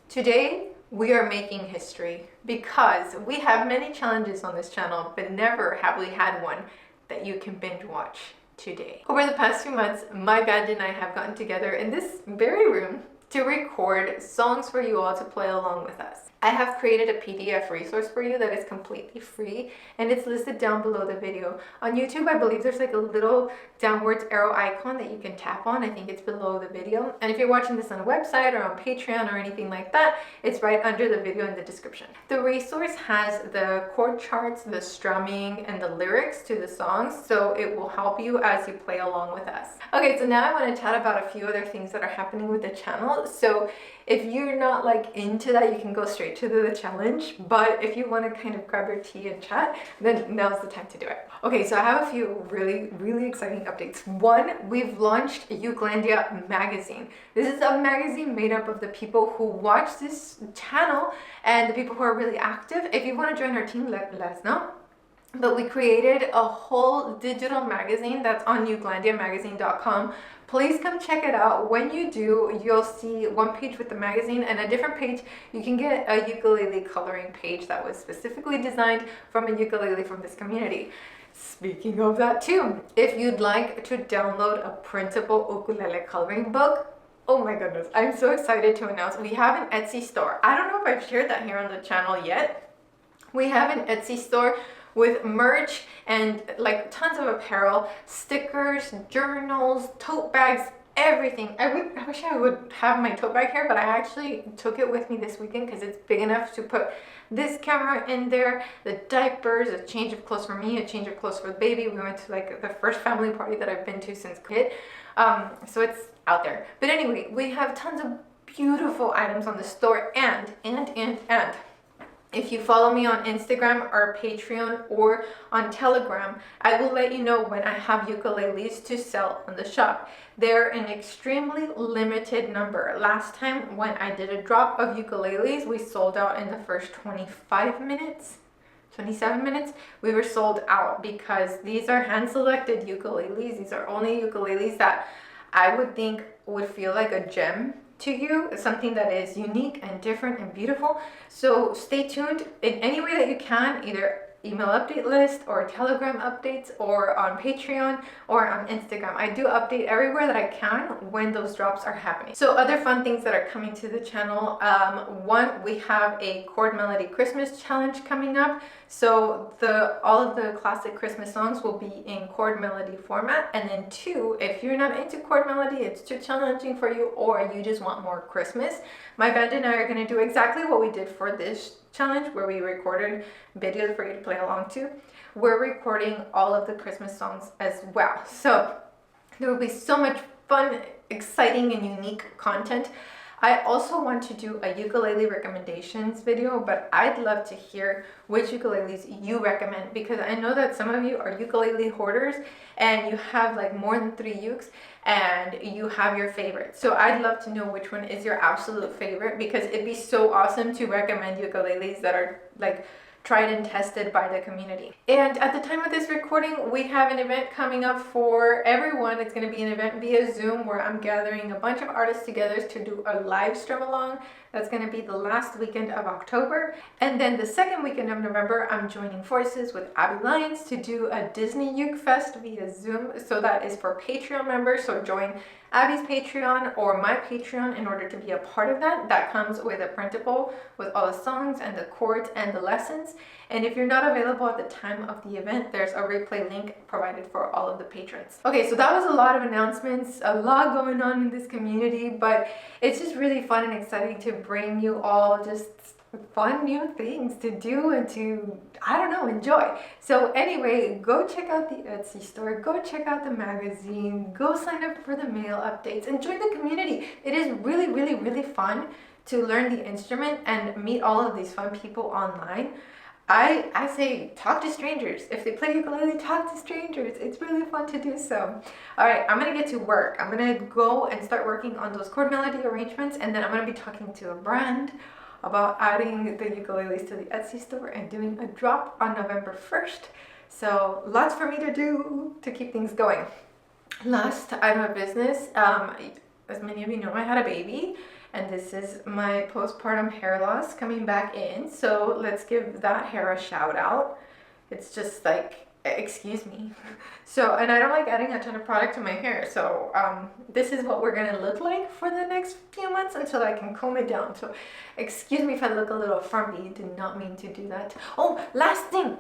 Today, we are making history because we have many challenges on this channel, but never have we had one that you can binge watch today. Over the past few months, my band and I have gotten together in this very room to record songs for you all to play along with us. I have created a PDF resource for you that is completely free and it's listed down below the video. On YouTube, I believe there's like a little downwards arrow icon that you can tap on. I think it's below the video. And if you're watching this on a website or on Patreon or anything like that, it's right under the video in the description. The resource has the chord charts, the strumming, and the lyrics to the songs, so it will help you as you play along with us. Okay, so now I want to chat about a few other things that are happening with the channel. So if you're not like into that, you can go straight to the challenge, but if you want to kind of grab your tea and chat, then now's the time to do it. Okay, so I have a few really exciting updates. One, we've launched UKELANDIA magazine. This is a magazine made up of the people who watch this channel and the people who are really active. If you want to join our team, let us know. But we created a whole digital magazine that's on ukelandiamagazine.com. Please come check it out. When you do, you'll see one page with the magazine, and a different page you can get a ukulele coloring page that was specifically designed from a ukulele from this community. Speaking of that too, if you'd like to download a printable ukulele coloring book, oh my goodness, I'm so excited to announce we have an Etsy store. I don't know if I've shared that here on the channel yet. We have an Etsy store with merch and like tons of apparel, stickers, journals, tote bags, everything. I wish I would have my tote bag here, but I actually took it with me this weekend because it's big enough to put this camera in there, the diapers, a change of clothes for me, a change of clothes for the baby. We went to like the first family party that I've been to since kid. So it's out there. But anyway, we have tons of beautiful items on the store, and if you follow me on Instagram or Patreon or on Telegram, I will let you know when I have ukuleles to sell on the shop. They're an extremely limited number. Last time when I did a drop of ukuleles, we sold out in the first 27 minutes. We were sold out because these are hand-selected ukuleles. These are only ukuleles that I would think would feel like a gem to you, something that is unique and different and beautiful. So stay tuned in any way that you can, either email update list or Telegram updates or on Patreon or on Instagram. I do update everywhere that I can when those drops are happening. So other fun things that are coming to the channel. One, we have a chord melody Christmas challenge coming up. So all of the classic Christmas songs will be in chord melody format. And then two, if you're not into chord melody, it's too challenging for you, or you just want more Christmas, my band and I are going to do exactly what we did for this challenge, where we recorded videos for you to play along to. We're recording all of the Christmas songs as well. So there will be so much fun, exciting, and unique content. I also want to do a ukulele recommendations video, but I'd love to hear which ukuleles you recommend, because I know that some of you are ukulele hoarders and you have like more than 3 ukes and you have your favorite. So I'd love to know which one is your absolute favorite, because it'd be so awesome to recommend ukuleles that are like tried and tested by the community. And at the time of this recording, we have an event coming up for everyone. It's going to be an event via Zoom where I'm gathering a bunch of artists together to do a live strum along. That's going to be the last weekend of October. And then the second weekend of November, I'm joining forces with Abby Lyons to do a Disney Uke Fest via Zoom. So that is for Patreon members. So join Abby's Patreon or my Patreon in order to be a part of that. That comes with a printable with all the songs and the chords and the lessons. And if you're not available at the time of the event, there's a replay link provided for all of the patrons. Okay, so that was a lot of announcements, a lot going on in this community, but it's just really fun and exciting to bring you all just fun new things to do and to, I don't know, enjoy. So anyway, go check out the Etsy store, go check out the magazine, go sign up for the mail updates, and join the community. It is really fun to learn the instrument and meet all of these fun people online. I say talk to strangers. If they play ukulele, talk to strangers. It's really fun to do so. All right, I'm gonna get to work. I'm gonna go and start working on those chord melody arrangements, and then I'm gonna be talking to a brand about adding the ukuleles to the Etsy store and doing a drop on November 1st. So lots for me to do to keep things going. Last item of business, as many of you know, I had a baby, And this is my postpartum hair loss coming back in. So let's give that hair a shout out. It's just like, excuse me. So, and I don't like adding a ton of product to my hair. So this is what we're gonna look like for the next few months until I can comb it down. So excuse me if I look a little frumpy. Did not mean to do that. Oh, last thing.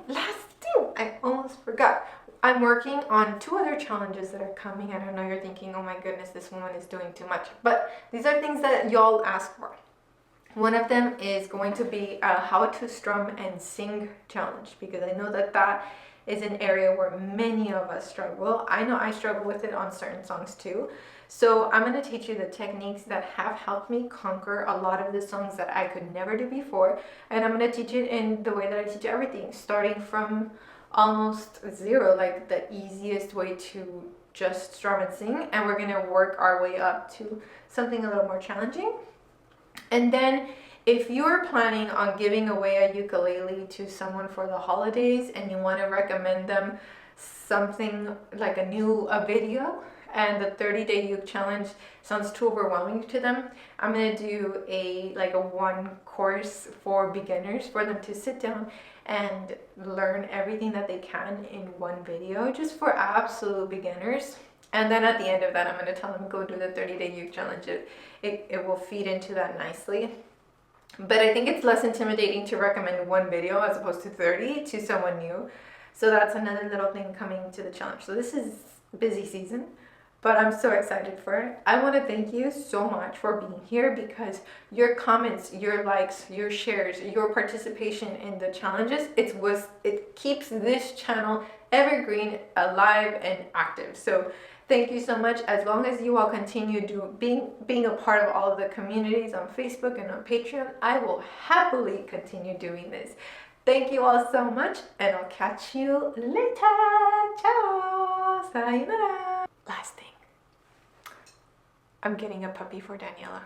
I almost forgot. I'm working on 2 other challenges that are coming. And I know you're thinking, oh my goodness, this woman is doing too much. But these are things that y'all ask for. One of them is going to be a how to strum and sing challenge, because I know that that is an area where many of us struggle. I know I struggle with it on certain songs too. So I'm going to teach you the techniques that have helped me conquer a lot of the songs that I could never do before. And I'm going to teach it in the way that I teach everything, starting from almost zero, like the easiest way to just strum and sing. And we're going to work our way up to something a little more challenging. And then if you're planning on giving away a ukulele to someone for the holidays and you want to recommend them something like a video, and the 30-day uke challenge sounds too overwhelming to them, I'm going to do a 1 course for beginners for them to sit down and learn everything that they can in 1 video, just for absolute beginners. And then at the end of that, I'm going to tell them go do the 30-day uke challenge. It will feed into that nicely. But I think it's less intimidating to recommend 1 video as opposed to 30 to someone new. So that's another little thing coming to the challenge. So this is busy season, but I'm so excited for it. I want to thank you so much for being here, because your comments, your likes, your shares, your participation in the challenges, it keeps this channel evergreen, alive, and active. So thank you so much. As long as you all continue being a part of all of the communities on Facebook and on Patreon, I will happily continue doing this. Thank you all so much, and I'll catch you later. Ciao. Sayonara. Last thing. I'm getting a puppy for Daniela.